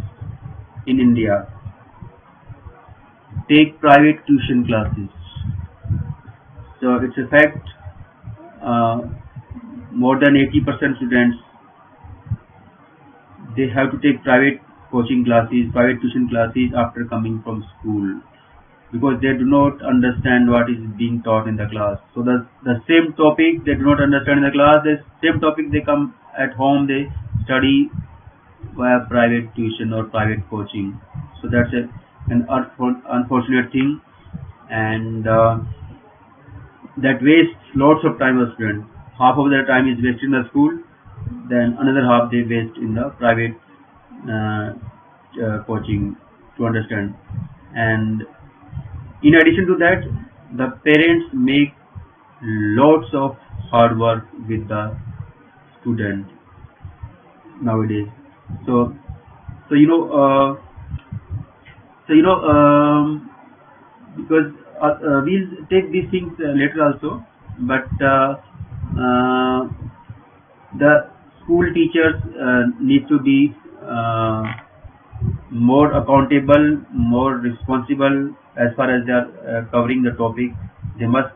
in India take private tuition classes. So it's a fact, more than 80% students, they have to take private coaching classes, private tuition classes after coming from school, because they do not understand what is being taught in the class. So the same topic they do not understand in the class, the same topic they come at home, they study via private tuition or private coaching. So that's an unfortunate thing, and that wastes lots of time of students. Half of their time is wasted in the school, then another half they waste in the private coaching to understand. And in addition to that, the parents make lots of hard work with the student nowadays. So because we'll take these things later also, but the school teachers need to be more accountable, more responsible as far as they are covering the topic. They must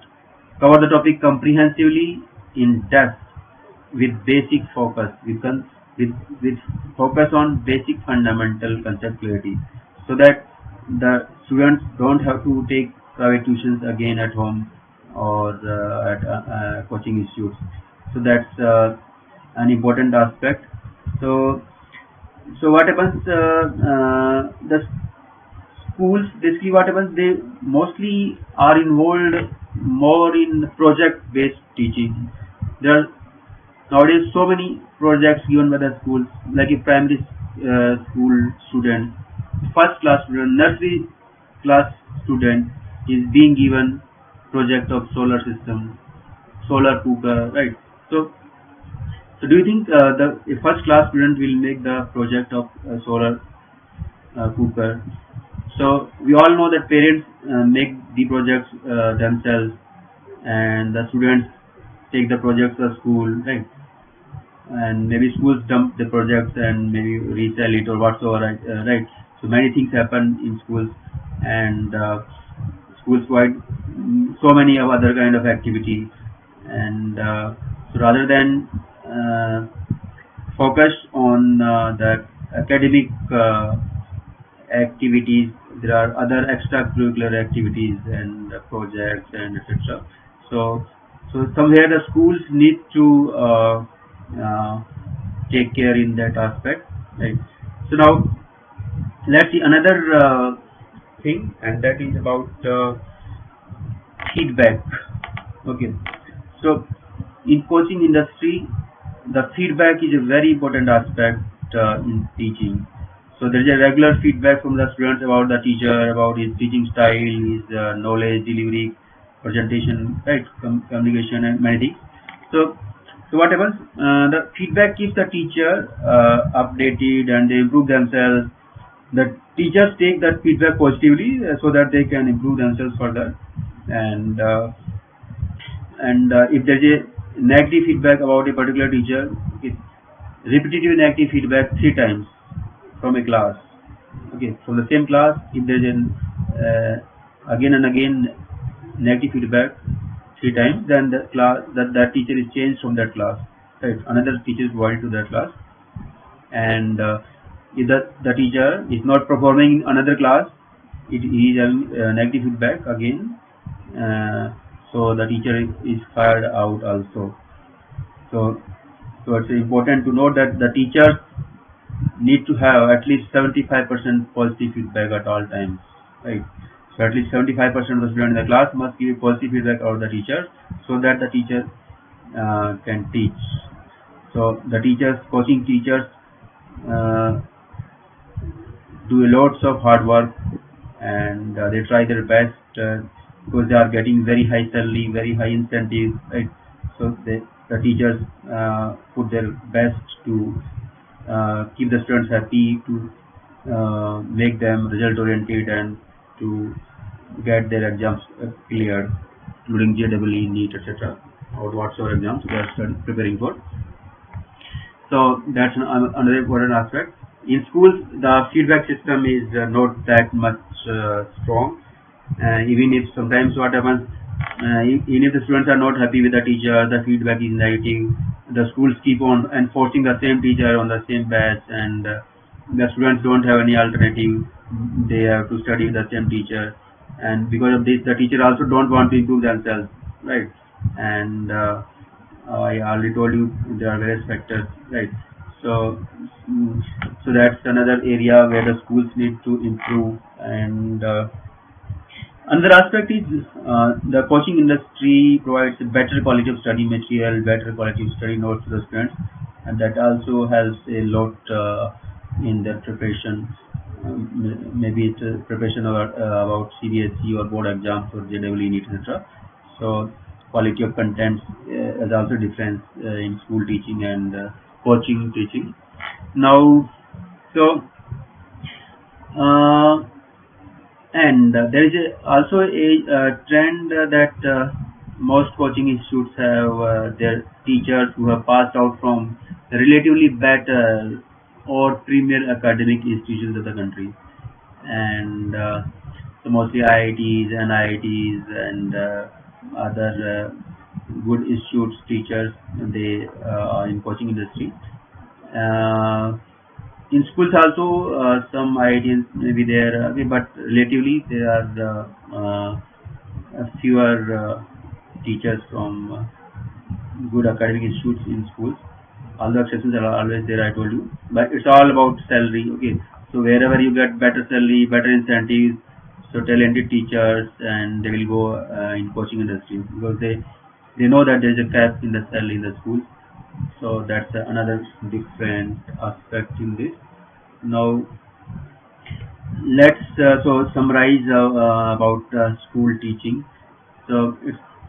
cover the topic comprehensively, in depth, with basic focus, with focus on basic fundamental concept clarity, so that the students don't have to take private tuitions again at home or at coaching institutes. So that's an important aspect. So what happens? The schools, basically what happens, they mostly are involved more in project-based teaching. There are nowadays so many projects given by the schools, like a primary school student, first class student, nursery class student is being given project of solar system, solar cooker, right? So do you think the first class student will make the project of solar cooker? So we all know that parents make the projects themselves, and the students take the projects to school, right? And maybe schools dump the projects and maybe resell it or whatsoever, right? So many things happen in schools, and schools provide so many of other kind of activities, and so rather than focus on the academic activities, there are other extracurricular activities and projects and etc. So somewhere the schools need to take care in that aspect, right? So now let's see another thing, and that is about feedback. Okay, so in coaching industry, the feedback is a very important aspect in teaching. So there is a regular feedback from the students about the teacher, about his teaching style, his knowledge, delivery, presentation, right, communication, and many things. So what happens? The feedback keeps the teacher updated, and they improve themselves. The teachers take that feedback positively so that they can improve themselves further. And if there is a negative feedback about a particular teacher, repetitive negative feedback 3 times from a class, okay, from the same class, if there is an again and again negative feedback 3 times, then the class that teacher is changed from that class, right? Another teacher is provided to that class. and if the teacher is not performing in another class, he is having negative feedback again, so the teacher is fired out also. So it's important to note that the teachers need to have at least 75% positive feedback at all times, right? So at least 75% of the students in the class must give positive feedback of the teacher, so that the teacher can teach. So the coaching teachers do lots of hard work, and they try their best, because they are getting very high salary, very high incentives, right? So the teachers put their best to keep the students happy, to make them result oriented, and to get their exams cleared, including JEE, NEET, etc., or whatsoever exams they are preparing for. So that's another important aspect. In schools, the feedback system is not that much strong. Even if sometimes what happens, even if the students are not happy with the teacher, the feedback is negative, the schools keep on enforcing the same teacher on the same batch, and the students don't have any alternative. They have to study with the same teacher, and because of this, the teacher also don't want to improve themselves, right? And I already told you there are various factors, right? So that's another area where the schools need to improve. And another aspect is the coaching industry provides a better quality of study material, better quality of study notes to the students, and that also helps a lot in their preparation. Maybe it's a preparation about CBSE or board exams or JEE, NEET, etc. So quality of content is also difference in school teaching and coaching teaching. Now, so and there is also a trend that most coaching institutes have their teachers who have passed out from relatively better or premier academic institutions of the country, and so mostly IITs and IITs and other good institutes teachers, they are in coaching industry. In schools also some IITs may be there, but relatively there are fewer teachers from good academic institutes in schools. All the exceptions are always there, I told you, but it's all about salary. Okay, so wherever you get better salary, better incentives, so talented teachers, and they will go in coaching industry, because they know that there is a cap in the salary in the school. So that's another different aspect in this. Now let's summarize about school teaching. So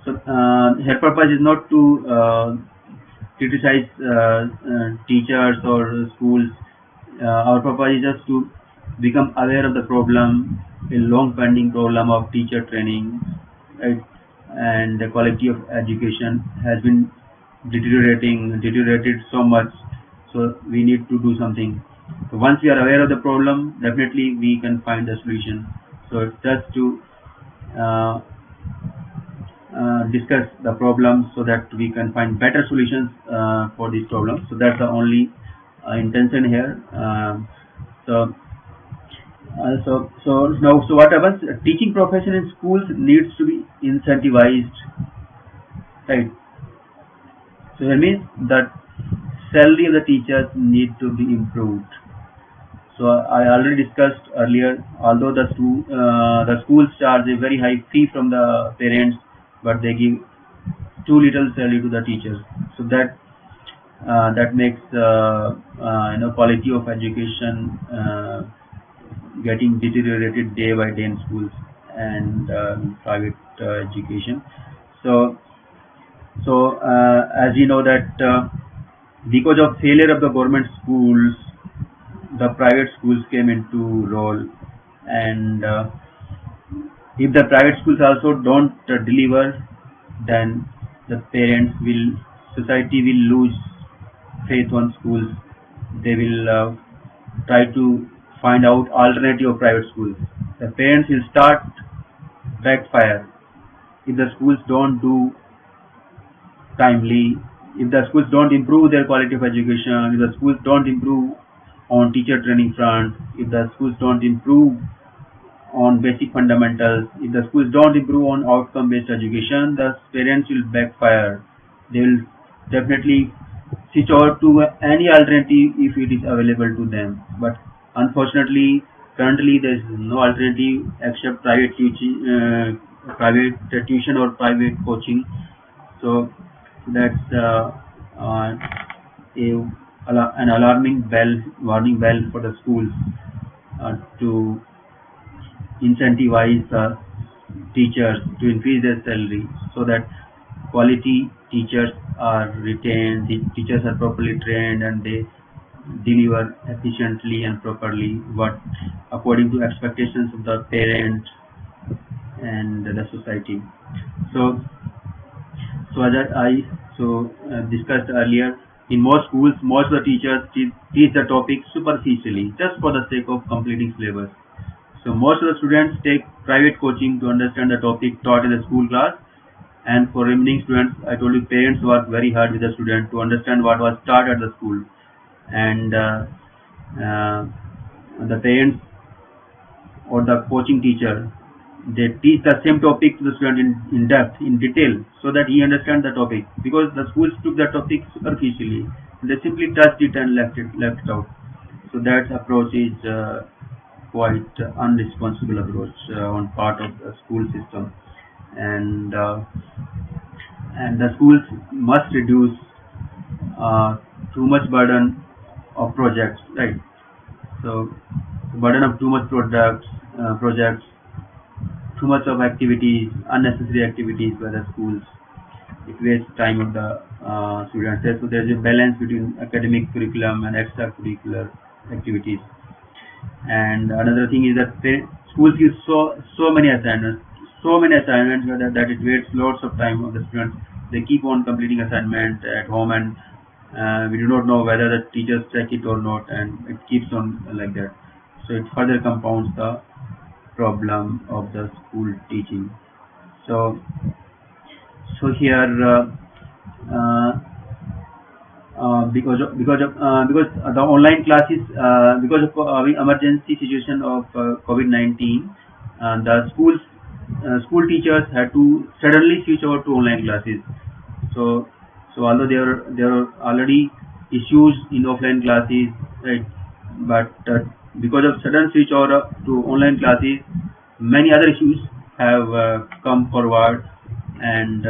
her purpose is not to criticize teachers or schools. Our purpose is just to become aware of the problem, a long pending problem of teacher training, right? And the quality of education has been deteriorated so much, so we need to do something. So once we are aware of the problem, definitely we can find a solution. So it's just to discuss the problem so that we can find better solutions for these problems. So that's the only intention here. So what happens? Teaching profession in schools needs to be incentivized, right? So that means that salary of the teachers need to be improved. So I already discussed earlier, although the schools charge a very high fee from the parents, but they give too little salary to the teachers. So that makes quality of education getting deteriorated day by day in schools and private education. So as you know that because of failure of the government schools, the private schools came into role, and if the private schools also don't deliver, then the society will lose faith on schools. They will try to find out alternative of private schools. The parents will start backfire if the schools don't do timely, if the schools don't improve their quality of education, if the schools don't improve on teacher training front, if the schools don't improve on basic fundamentals, if the schools don't improve on outcome-based education, the parents will backfire. They will definitely switch over to any alternative if it is available to them. But unfortunately, currently there is no alternative except private tuition or private coaching. So that's an alarming warning bell for the schools to incentivize the teachers to increase their salary so that quality teachers are retained, the teachers are properly trained, and they deliver efficiently and properly what according to expectations of the parents and the society. So, so as I discussed earlier, in most schools, most of the teachers teach the topic superficially, just for the sake of completing syllabus. So most of the students take private coaching to understand the topic taught in the school class, and for remaining students, I told you parents work very hard with the student to understand what was taught at the school, and uh, the parents or the coaching teacher, they teach the same topic to the student in depth, in detail, so that he understands the topic, because the schools took the topic superficially. They simply touched it and left it out. So that approach is quite unresponsible approach on part of the school system, and the schools must reduce too much burden of projects, right? So burden of too much projects, too much of activities, unnecessary activities by the schools. It wastes time of the students. So there is a balance between academic curriculum and extracurricular activities. And another thing is that schools use so many assignments, that it wastes lots of time of the students. They keep on completing assignment at home, and we do not know whether the teachers check it or not, and it keeps on like that. So it further compounds the problem of the school teaching. So here because the online classes, because of emergency situation of COVID-19, the school teachers had to suddenly switch over to online classes. So although there are already issues in offline classes, right, but because of sudden switch over to online classes, many other issues have come forward, and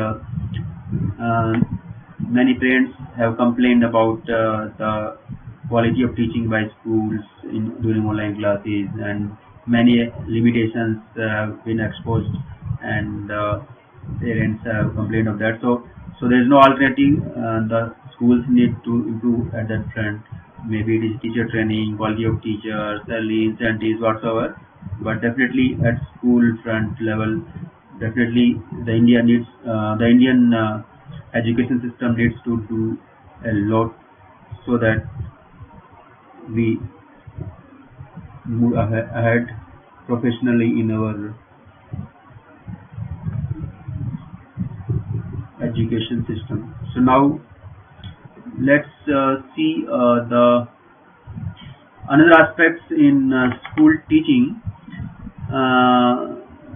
many parents have complained about the quality of teaching by schools during online classes, and many limitations have been exposed, and parents have complained of that. So there is no alternative. The schools need to improve at that front. Maybe it is teacher training, quality of teachers, salary, incentives, whatsoever. But definitely at school front level, definitely the Indian education system needs to do a lot so that we move ahead professionally in our education system. So now let's see the another aspects in school teaching.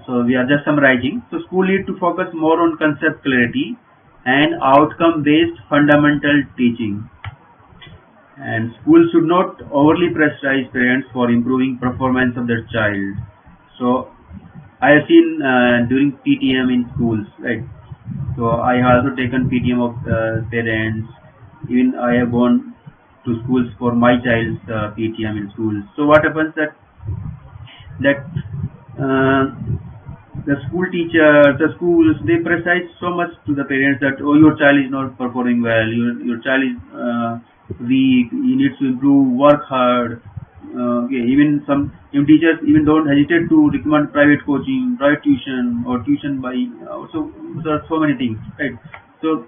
So we are just summarizing. So school need to focus more on concept clarity and outcome-based fundamental teaching. And schools should not overly pressurize parents for improving performance of their child. So I have seen during PTM in schools, right? So I have also taken PTM of parents. Even I have gone to schools for my child's PTM in schools. So what happens that the school teachers, the schools, they precise so much to the parents that, oh, your child is not performing well, your child is weak, he needs to improve, work hard. Okay, even teachers even don't hesitate to recommend private coaching, private tuition, or tuition by so many things, right? So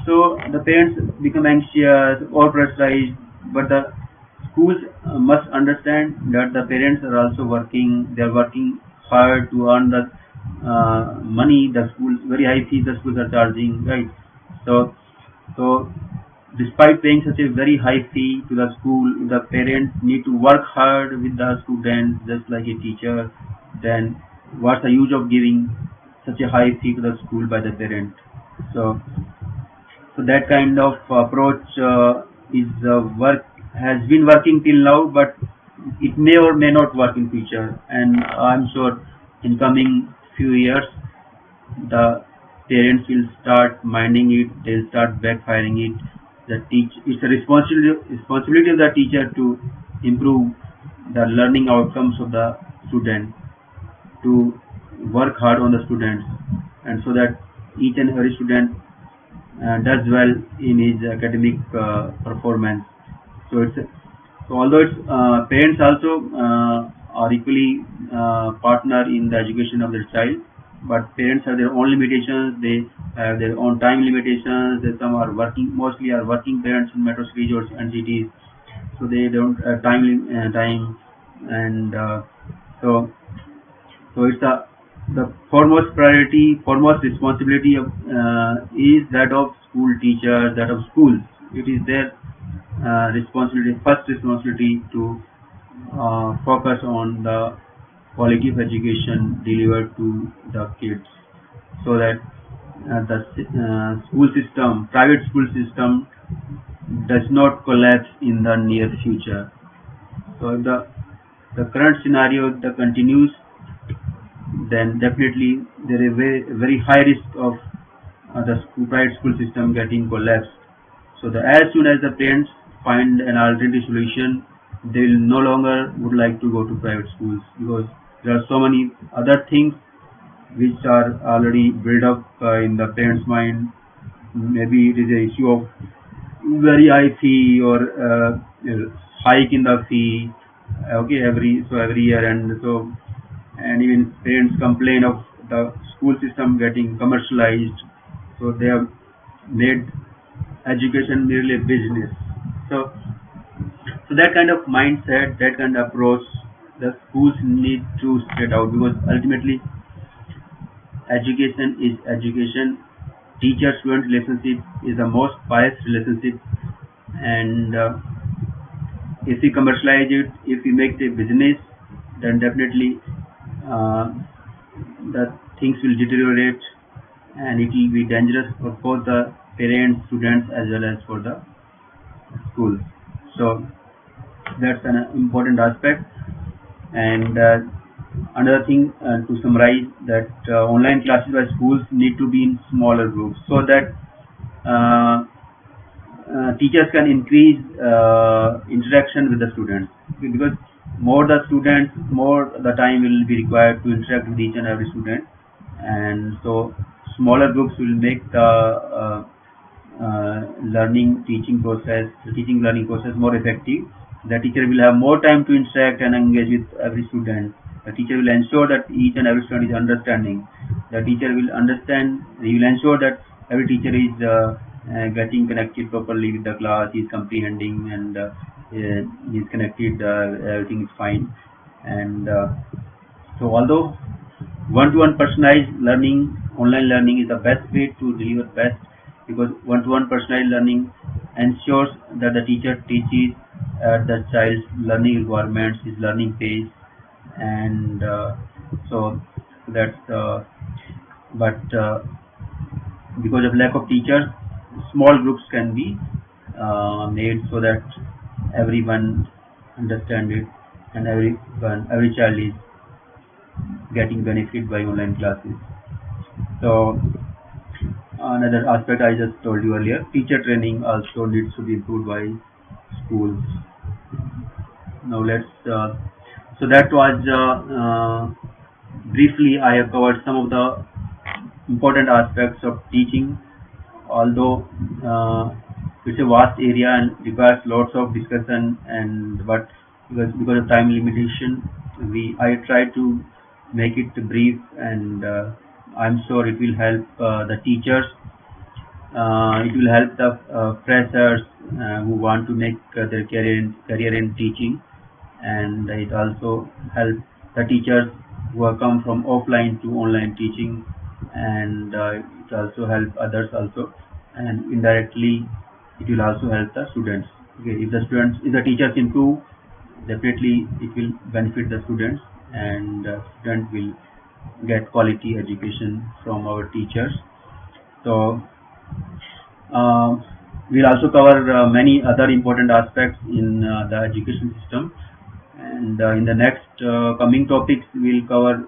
the parents become anxious or pressurized, but the schools must understand that the parents are also working. They are working hard to earn the money. The schools, very high fees the schools are charging, right? So despite paying such a very high fee to the school, if the parents need to work hard with the students just like a teacher, then what's the use of giving such a high fee to the school by the parent? So, so that kind of approach is work has been working till now, but it may or may not work in future. And I'm sure in coming few years, the parents will start minding it. They'll start backfiring it. It's a responsibility of the teacher to improve the learning outcomes of the student, to work hard on the students, and so that each and every student does well in his academic performance. So it's so although it's parents also are equally partner in the education of their child, but parents have their own limitations. They have their own time limitations. Some are working, mostly are working parents in metro cities or and cities, so they don't have time, and so so it's the foremost priority, foremost responsibility of is that of school teachers, that of schools. It is their responsibility, first responsibility to focus on the quality of education delivered to the kids, so that the school system, private school system, does not collapse in the near future. So if the current scenario that continues, then definitely there is a very high risk of the private school system getting collapsed. So as soon as the parents find an alternative solution, they will no longer would like to go to private schools, because there are so many other things which are already built up in the parents' mind. Maybe it is a issue of very high fee or hike in the fee. Okay, every year, and even parents complain of the school system getting commercialized. So they have made education merely a business. So so that kind of mindset, that kind of approach, the schools need to straight out, because ultimately education is education. Teacher-student relationship is the most biased relationship, and if we commercialize it, if we make it a business, then definitely uh, the things will deteriorate, and it will be dangerous for both the parents, students, as well as for the school. So that's an important aspect. And another thing to summarize, that online classes by schools need to be in smaller groups, so that uh, teachers can increase interaction with the students, because more the students, more the time will be required to interact with each and every student, and so smaller groups will make the teaching learning process more effective. The teacher will have more time to interact and engage with every student. The teacher will ensure that each and every student is understanding. The teacher will understand. He will ensure that every teacher is getting connected properly with the class. He is comprehending, and he is connected. Everything is fine. And so, although one-to-one personalized learning, online learning is the best way to deliver best, because one-to-one personalized learning ensures that the teacher teaches the child's learning requirements, his learning pace, and so that's but because of lack of teachers, small groups can be made, so that everyone understand it, and every child is getting benefit by online classes. So another aspect I just told you earlier, teacher training also needs to be improved by schools. Now let's so that was briefly I have covered some of the important aspects of teaching, although it's a vast area and requires lots of discussion, and but because of time limitation, I try to make it brief, and I'm sure it will help the teachers. It will help the freshers who want to make their career in teaching, and it also help the teachers who have come from offline to online teaching, and it also help others also, and indirectly it will also help the students. Okay, if the teachers improve, definitely it will benefit the students, and student will get quality education from our teachers. So we'll also cover many other important aspects in the education system, and in the next coming topics we'll cover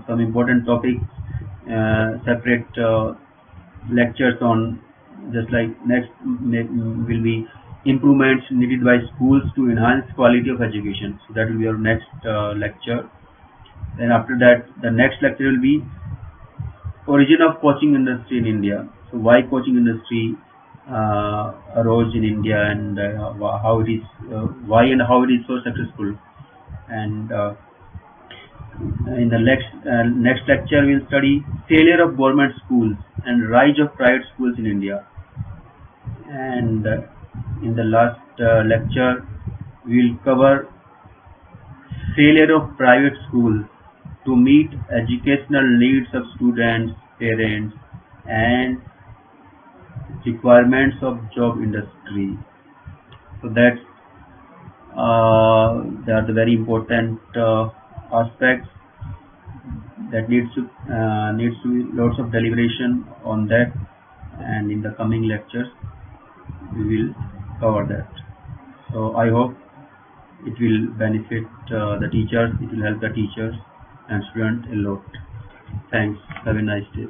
some important topics, separate lectures on, just like next will be improvements needed by schools to enhance quality of education. So that will be our next lecture. Then after that, the next lecture will be origin of coaching industry in India. So why coaching industry arose in India, and how it is, why and how it is so successful. And in the next lecture, we'll study failure of government schools and rise of private schools in India. And in the last lecture, we'll cover failure of private schools to meet educational needs of students, parents, and requirements of job industry. So that's they are the very important aspects that needs to be lots of deliberation on that, and in the coming lectures we will cover that. So I hope it will benefit the teachers, it will help the teachers and students a lot. Thanks. Have a nice day.